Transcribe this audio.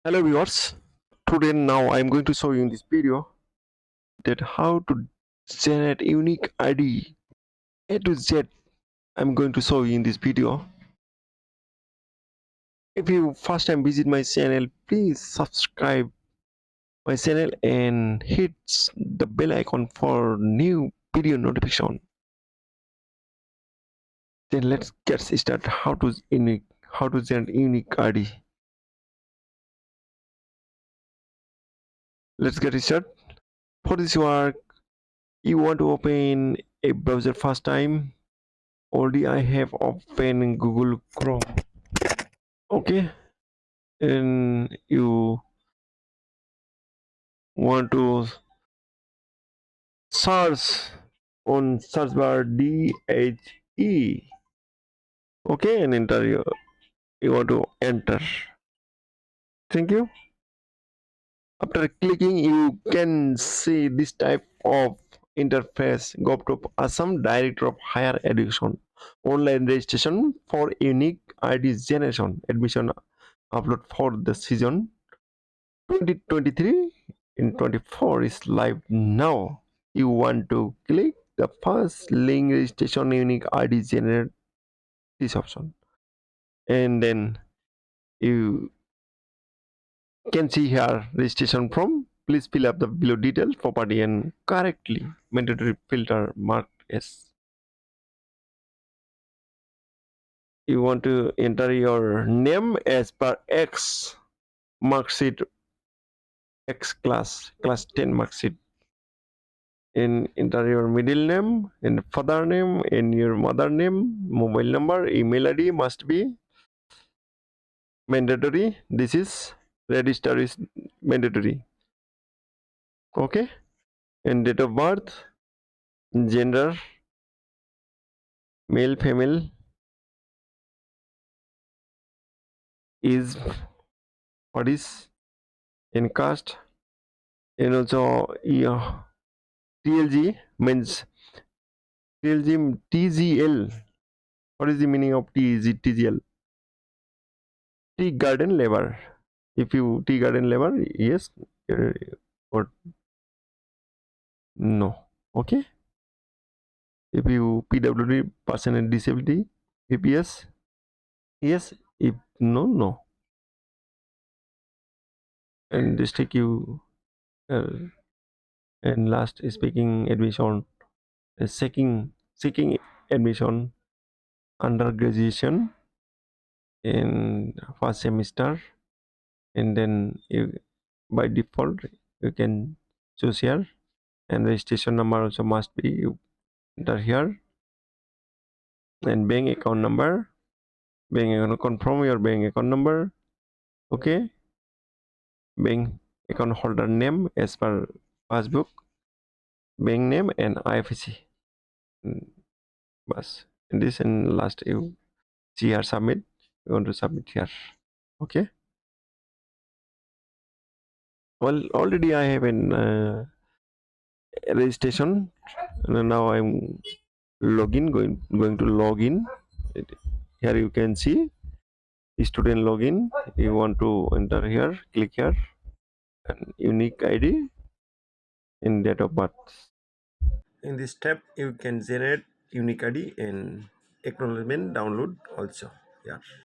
Hello viewers, today now I am going to show you in this video that how to generate unique ID A to Z. I am going to show you in this video. If you first time visit my channel, please subscribe my channel and hit the bell icon for new video notification. Then let's get started how to generate unique ID. Let's get started. For this work, you want to open a browser first time. Already I have opened Google Chrome. Okay, and you want to search on search bar DHE. Okay, and you want to enter. Thank you. After clicking, you can see this type of interface. GovTop Assam Director of Higher Education. Online registration for unique ID generation. Admission upload for the season 2023 in 24 is live now. You want to click the first link registration unique ID generate this option, and then you can see here registration form. Please fill up the below details property and correctly mandatory filter marked yes. You want to enter your name as per X mark sheet, X class 10 mark sheet, in enter your middle name and father name and your mother name, mobile number, email id must be mandatory. This is register is mandatory. Okay, and date of birth, gender, male female, is what is in caste, and also yeah, tlg means tgl. What is the meaning of tgl? Tea garden labor. If you tea garden labor, yes, uh, or no. Okay, if you pwd person and disability, if yes, yes, if no, no. And district you uh, and last speaking admission, seeking admission under graduation in first semester, and then you by default you can choose here, and registration number also must be you enter here, and bank account number, bank account, confirm your bank account number. Okay, bank account holder name as per passbook, bank name and IFSC. Bus. In this and last you see here submit. You want to submit here. Okay. Well, already I have an registration. And now I'm login. Going to log in. Here you can see student login. You want to enter here. Click here and unique ID in date of birth. In this step, you can generate unique ID and acknowledgement download also. Yeah.